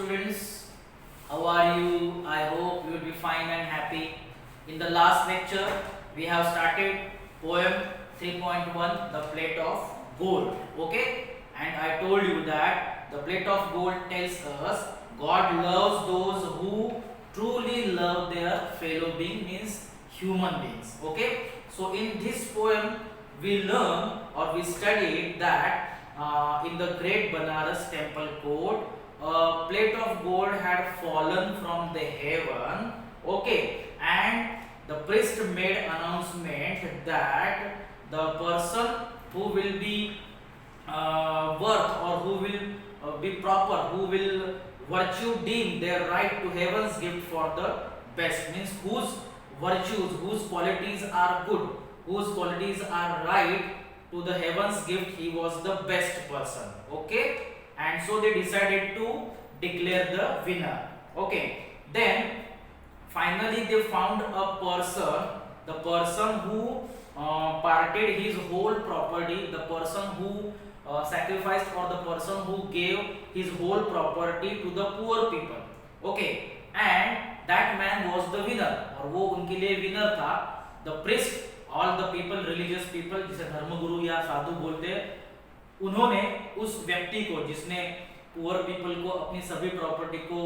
students, how are you? I hope you will be fine and happy. In the last lecture, we have started poem 3.1, The Plate of Gold. Okay, and I told you that the plate of gold tells us God loves those who truly love their fellow being, means human beings. Okay, so in this poem, we learn or we studied that in the great Banaras temple court, a plate of gold had fallen from the heaven. Okay, and the priest made announcement that the person who will be worth or who will be proper, who will virtue deem their right to heaven's gift for the best, means whose virtues, whose qualities are good, whose qualities are right to the heaven's gift, he was the best person. Okay, and so they decided to declare the winner. Okay, then finally they found a person, the person who parted his whole property, the person who sacrificed, or the person who gave his whole property to the poor people. Okay, and that man was the winner, और वो उनके लिए winner था. The priest, all the people, religious people, जिसे धर्मगुरु या साधु बोलते हैं, उन्होंने उस व्यक्ति को जिसने पुअर पीपल को अपनी सभी प्रॉपर्टी को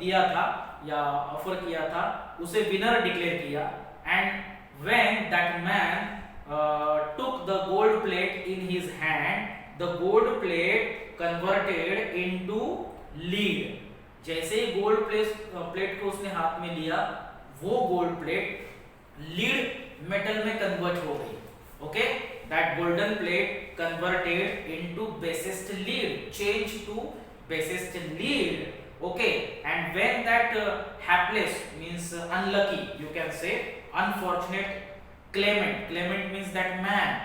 दिया था या ऑफर किया था, उसे विनर डिक्लेयर किया. And when that man took the gold plate in his hand, the gold plate converted into lead. जैसे ही गोल्ड प्लेट को उसने हाथ में लिया, वो गोल्ड प्लेट लीड मेटल में कन्वर्ट हो गई. Okay, that golden plate converted into basest lead, changed to basest lead. Okay, and when that hapless, means unlucky, you can say unfortunate claimant means that man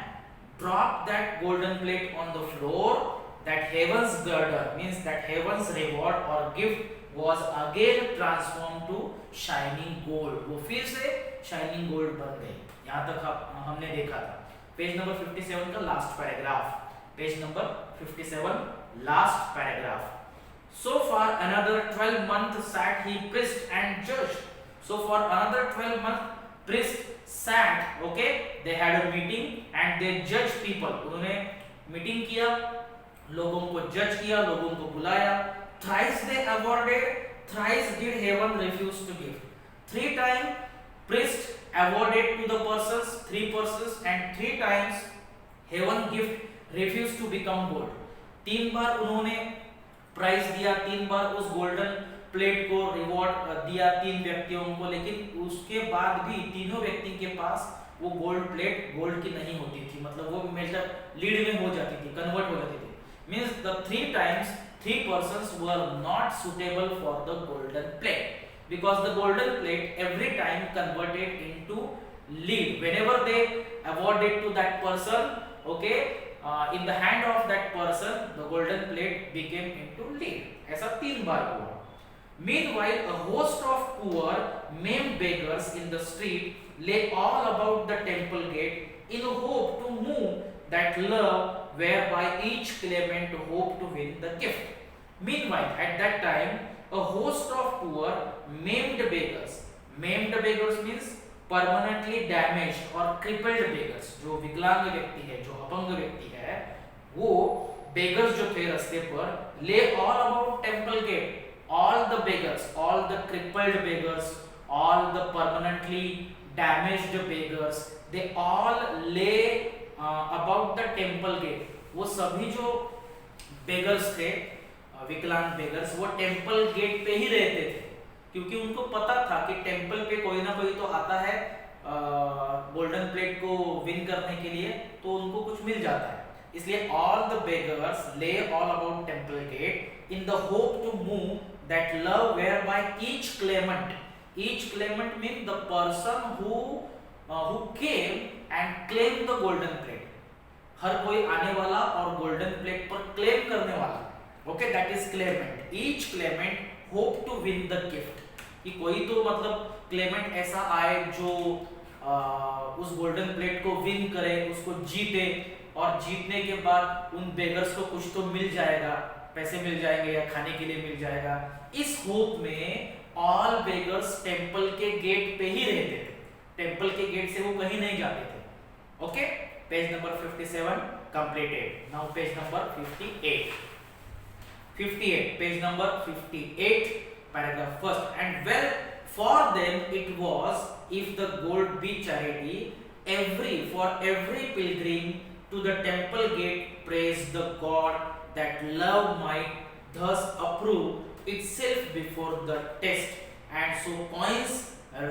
dropped that golden plate on the floor, that heaven's girder, means that heaven's reward or gift was again transformed to shining gold. वो फिर से shining gold बन गई. यहाँ तक हमने देखा था. पेज नंबर 57 का last paragraph. Page number 57 last paragraph. So for another 12 months sat he priest and judged. So for another 12 months priest sat. Okay, they had a meeting and they judged people. उन्होंने meeting किया, लोगों को जज किया, लोगों को बुलाया. Thrice they awarded, thrice did heaven refuse to give. 3 times priest awarded to the persons, 3 persons, and 3 times heaven gift refused to become gold. 3 बार उन्होंने प्राइज दिया, 3 बार उस गोल्डन प्लेट को रिवॉर्ड दिया 3 व्यक्तियों को, लेकिन उसके बाद भी तीनों व्यक्ति के पास वो गोल्ड प्लेट गोल्ड की नहीं होती थी. मतलब वो मेजर लीड में हो जाती थी, कन्वर्ट हो जाती थी. Means the 3 times 3 persons were not suitable for the golden plate, because the golden plate every time converted into lead. Whenever they awarded to that person, okay, in the hand of that person the golden plate became into lead. ऐसा 3 बार हुआ. Meanwhile, a host of poor, maimed beggars in the street lay all about the temple gate in hope to move that love whereby each claimant hoped to win the gift. Meanwhile, at that time, a host of poor, maimed beggars. Maimed beggars means permanently damaged or crippled beggars. जो विकलांग व्यक्ति है, जो अपंग व्यक्ति है, वो beggars जो थे रास्ते पर, lay all about temple gate. All the beggars, all the crippled beggars, all the permanently damaged beggars, they all lay about the temple gate. वो सभी जो beggars थे, विकलांग beggars, वो temple gate पे ही रहते थे, क्योंकि उनको पता था कि टेम्पल पे कोई ना कोई तो आता है गोल्डन प्लेट को विन करने के लिए, तो उनको कुछ मिल जाता है. इसलिए all the beggars lay all about temple gate in the hope to move that love whereby each claimant means the person who came and claimed the golden plate. हर कोई आने वाला और गोल्डन प्लेट पर क्लेम करने वाला. Okay, that is claimant. Each claimant hope to win the gift. कि कोई तो मतलब क्लेमेंट ऐसा आए जो उस गोल्डन प्लेट को विन करे, उसको जीते, और जीतने के बाद उन बेगर्स को कुछ तो मिल जाएगा. पैसे मिल जाएंगे या खाने के लिए मिल जाएगा। इस होप में ऑल बेगर्स टेंपल के गेट पे ही रहते थे, टेंपल के गेट से वो कहीं नहीं जाते थे। Okay, page number 57 completed. Now page number 58, page number 58, paragraph first, and well for them it was, if the gold be charity, for every pilgrim to the temple gate praise the God that love might thus approve itself before the test, and so coins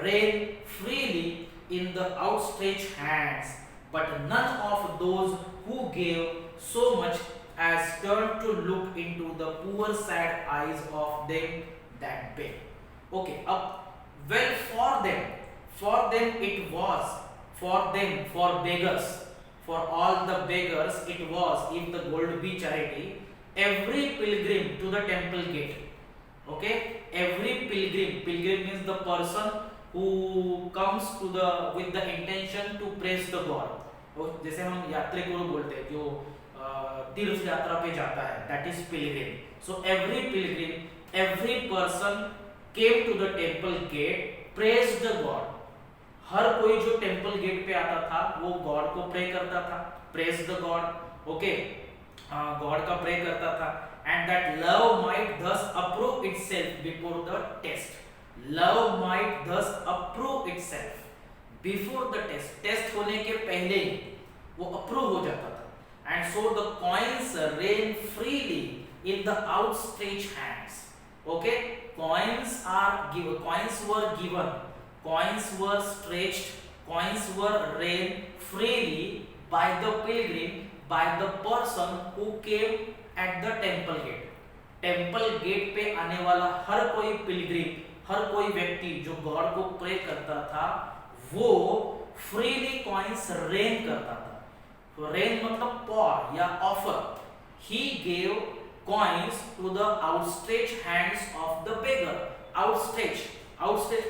rain freely in the outstretched hands, but none of those who gave so much as turned to look into the poor sad eyes of them that begged. Okay, well for them it was, for beggars, for all the beggars it was, if the gold be charity, every pilgrim to the temple gate. Okay, every pilgrim means the person who comes to the with the intention to praise the God. जैसे हम यात्री को बोलते हैं जो तीर्थ यात्रा पे जाता है, that is pilgrim. So every pilgrim, every person came to the temple gate, praised the God. हर कोई जो टेंपल गेट पे आता था वो गॉड को प्रे करता था, praise the God, okay, God का प्रे करता था, and that love might thus approve itself before the test. Love might thus approve itself before the test. Test होने के पहले ही वो अप्रूव हो जाता था. And so the coins rain freely in the outstretched hands. Okay, coins were given, coins were stretched, coins were rained freely by the pilgrim, by the person who came at the temple gate. Temple gate पे आने वाला हर कोई Pilgrim, हर कोई व्यक्ति जो God को pray करता था वो फ्रीली कॉइन्स रेन करता था. रेन मतलब पॉर या offer. He gave coins to the outstretched hands of the beggar. Outstretch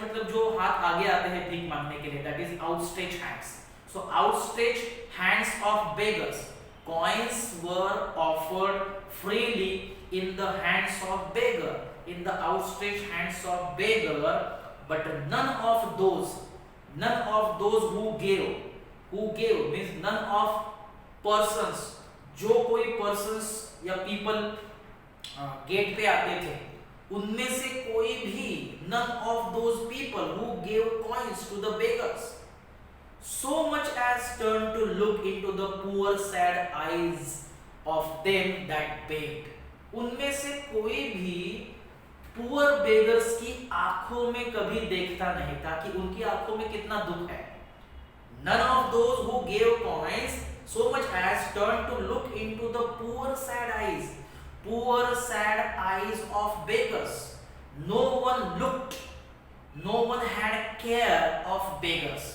मतलब जो हाथ आगे आते हैं भीख मांगने के लिए, that is outstretch hands. So outstretch hands of beggars. Coins were offered freely in the hands of beggar, in the outstretched hands of beggar, but none of those who gave means none of persons, जो कोई persons या people gate पे आते थे उनमें से कोई भी, none of those people who gave coins to the beggars, so much as turned to look into the poor sad eyes of them that begged. उनमें से कोई भी poor beggars की आंखों में कभी देखता नहीं था कि उनकी आंखों में कितना दुख है. None of those who gave coins so much as turned to look into the poor sad eyes of beggars. No one looked, no one had care of beggars.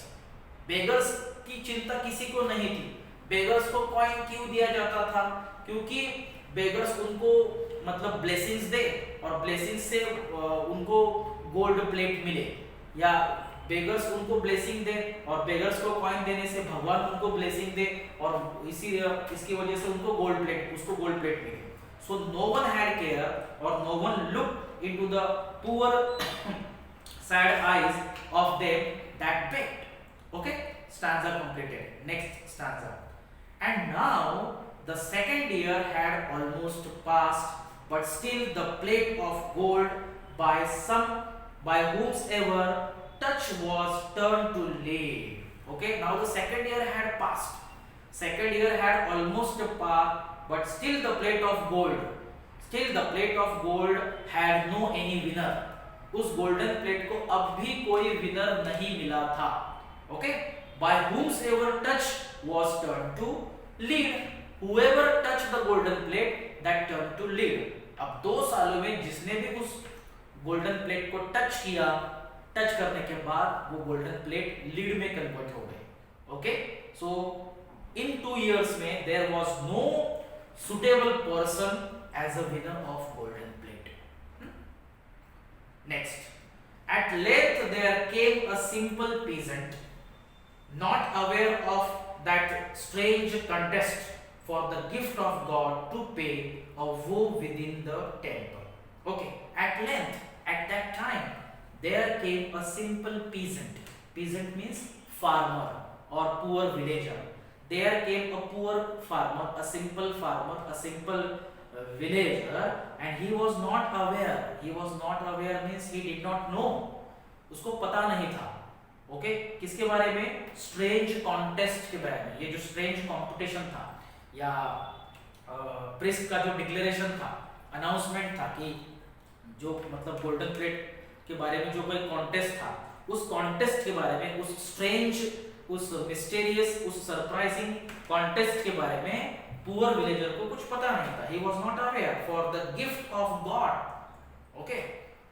Beggars की चिंता किसी को नहीं थी. बेगर्स को कॉइन क्यों दिया जाता था? क्योंकि बेगर्स उनको मतलब ब्लेसिंग्स दे और ब्लेसिंग्स से उनको गोल्ड प्लेट मिले, या बेगर्स उनको ब्लेसिंग दे और बेगर्स को कॉइन देने से भगवान उनको ब्लेसिंग दे और इसकी वजह से उनको गोल्ड प्लेट मिले. So no one had care और no one look into the poor sad eyes of them that begged. Okay, stanza completed. Next stanza. And now the second year had almost passed, but still the plate of gold by whomsoever touch was turned to lead. Okay, now the second year had passed. Second year had almost passed, but still the plate of gold had no any winner. उस golden plate को अब भी कोई winner नहीं मिला था. Okay, by whomsoever touch was turned to lead. Whoever touched the golden plate that turned to lead. अब 2 सालों में जिसने भी उस गोल्डन प्लेट को टच किया, टच करने के बाद वो गोल्डन प्लेट लीड में कन्वर्ट हो गई. ओके, सो इन 2 years में there was no suitable person as a winner of golden plate. Next, at length there came a simple peasant, not aware of that strange contest for the gift of God to pay a vow within the temple. Okay, at length, at that time, there came a simple peasant. Peasant means farmer or poor villager. There came a poor farmer, a simple farmer, a simple villager, and he was not aware. He was not aware means he did not know. उसको पता नहीं था. Okay, किसके बारे में? Strange contest के बारे में. ये जो स्ट्रेंज कंपटीशन था या प्रिस्ट का जो डिक्लेरेशन था, अनाउंसमेंट था कि जो मतलब गोल्डन प्लेट के बारे में जो कोई कॉन्टेस्ट था, उस कॉन्टेस्ट के बारे में, उस स्ट्रेंज, उस मिस्टीरियस, उस सरप्राइजिंग कॉन्टेस्ट के बारे में पुअर विलेजर को कुछ पता नहीं था. He was not aware for the gift of God, okay,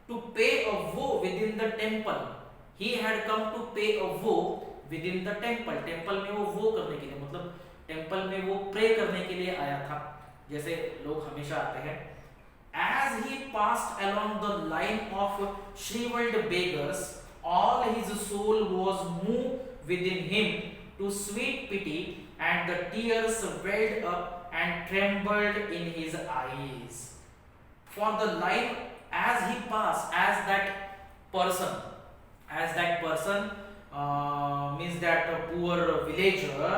to pay a वो within the temple. He had come to pay a vow within the temple. Temple में वो वो करने के लिए, मतलब टेंपल में वो प्रे करने के लिए आया था, जैसे लोग हमेशा आते हैं. As he passed along the line of shriveled beggars, all his soul was moved within him to sweet pity, and the tears welled up and trembled in his eyes. For the line, as he passed, as that person means that a poor villager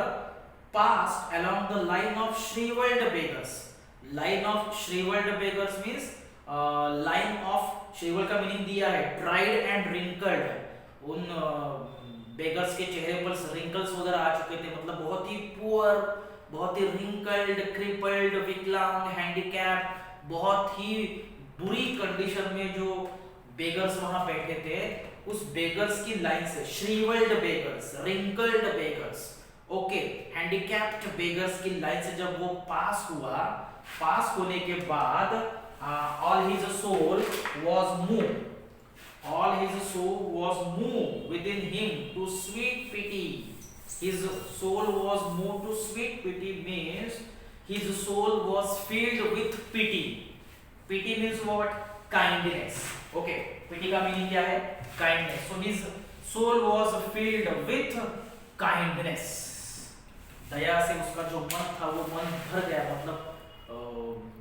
passed along the line of shriveled beggars. Line of shriveled beggars means line of shriveled का meaning दिया है dried and wrinkled. उन beggars के चेहरे पर wrinkles वगैरह आ चुके थे, मतलब बहुत ही पुअर, बहुत ही wrinkled, crippled, विकलांग, हैंडीकैप, बहुत ही बुरी कंडीशन में जो बेगर्स वहां बैठे थे, उस बेगर्स की लाइन से, shrivelled beggars, wrinkled beggars, okay, handicapped beggars की लाइन से जब वो पास हुआ, पास होने के बाद all his soul was moved, all his soul was moved within him to sweet pity. His soul was moved to sweet pity means his soul was filled with pity. Pity means what? Kindness. Okay, pity का meaning क्या है? kindness. So his soul was filled with kindness. दया से उसका जो मन था वो मन भर गया, मतलब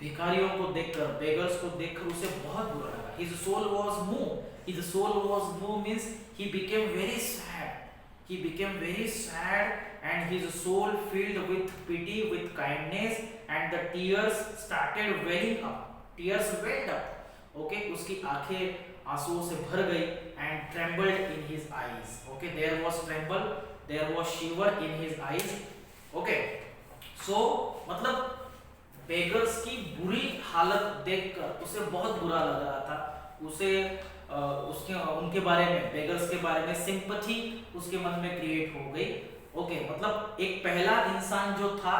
भिखारियों को देखकर, बेगर्स को देखकर उसे बहुत बुरा लगा. His soul was moved. His soul was moved means he became very sad. He became very sad and his soul filled with pity, with kindness, and the tears started welling up. Tears welled up. Okay, उसकी आंखें आंसुओं से भर गई and trembled in his eyes. Okay, there was tremble, there was shiver in his eyes. Okay, so मतलब beggars की बुरी हालत देखकर उसे बहुत बुरा लग रहा था. उसे उसके उनके बारे में, बेगर्स के बारे में सिंपैथी उसके मन में क्रिएट हो गई. ओके, मतलब एक पहला इंसान जो था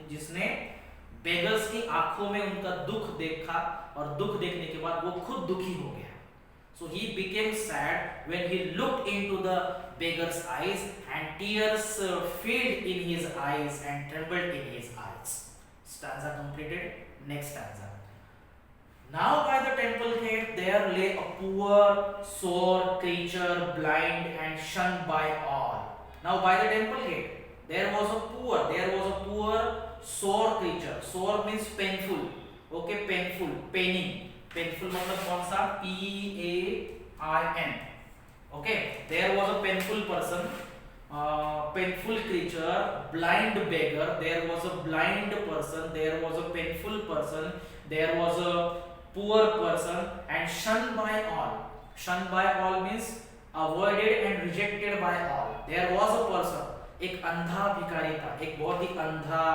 जिसने बेगर्स की आंखों में उनका दुख देखा और दुख देखने के बाद वो खुद दुखी हो गया. So he became sad when he looked into the beggar's eyes and tears filled in his eyes and trembled in his eyes. Stanza completed. Next stanza. Now by the temple gate there lay a poor, sore creature, blind and shunned by all. Now by the temple gate there was a poor, sore creature. Sore means painful. Okay, painful, paining. Painful मतलब कौन सा? PAIN. Okay, there was a painful person, painful creature, blind beggar. There was a blind person. There was a painful person. There was a poor person and shunned by all. Shunned by all means avoided and rejected by all. There was a person. एक अंधा भिखारी था, एक बहुत ही अंधा,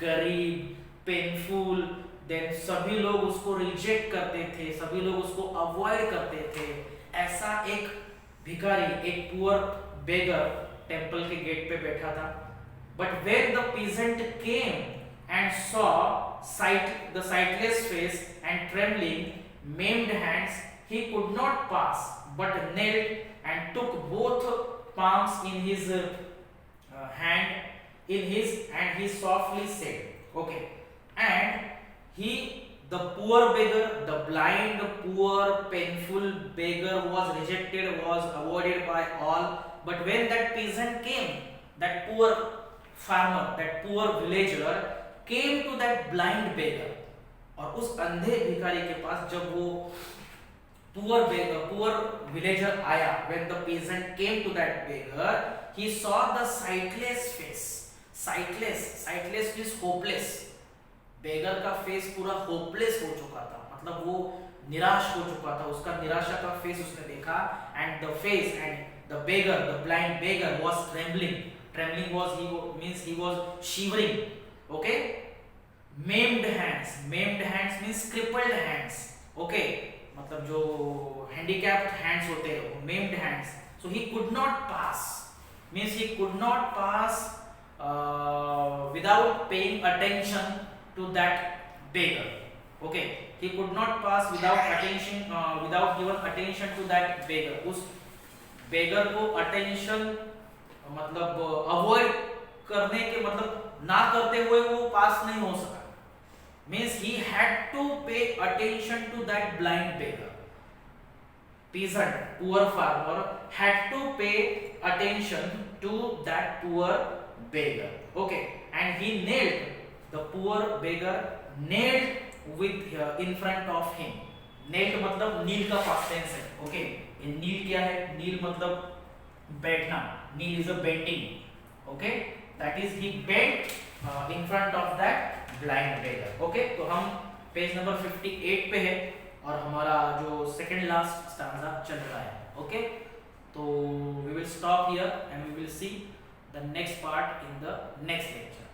गरीब, painful. Then सभी लोग उसको रिजेक्ट करते थे, सभी लोग उसको अवॉइड करते थे. ऐसा एक भिखारी, एक पुअर बेगर टेंपल के गेट पे बैठा था. But when the peasant came and saw the sightless face and trembling, maimed hands, he could not pass, but knelt and took both palms in his and he softly said, okay, and he, the poor beggar, the blind, poor, painful beggar was rejected, was avoided by all. But when that peasant came, that poor farmer, that poor villager came to that blind beggar, और उस अंधे भिखारी के पास जब वो poor villager आया, when the peasant came to that beggar, he saw the sightless face. Sightless means hopeless. beggar का face पूरा hopeless हो चुका था, मतलब वो निराश हो चुका था, उसका निराशा का फेस उसने देखा, and the face and the beggar, the blind beggar was trembling. Means he was shivering. Okay, maimed hands means crippled hands. Okay, मतलब जो handicapped hands होते हैं वो maimed hands. So he could not pass, means he could not pass without paying attention to that beggar. Okay, he could not pass without given attention to that beggar. उस beggar को attention मतलब avoid करने के मतलब ना करते हुए वो पास नहीं हो सका. Means he had to pay attention to that blind beggar. Peasant, poor farmer, had to pay attention to that poor beggar. Okay, and he nailed the poor beggar, nailed with in front of him. Nailed मतलब नील का past tense है. Okay, ये नील क्या है? नील मतलब बैठना. Kneel is a bending. Okay, that is he bent in front of that blind beggar. Okay, तो हम पेज नंबर 58 पे है और हमारा जो सेकंड लास्ट स्टैंजा चल रहा है. Okay, तो we will stop here and we will see the next part in the next lecture.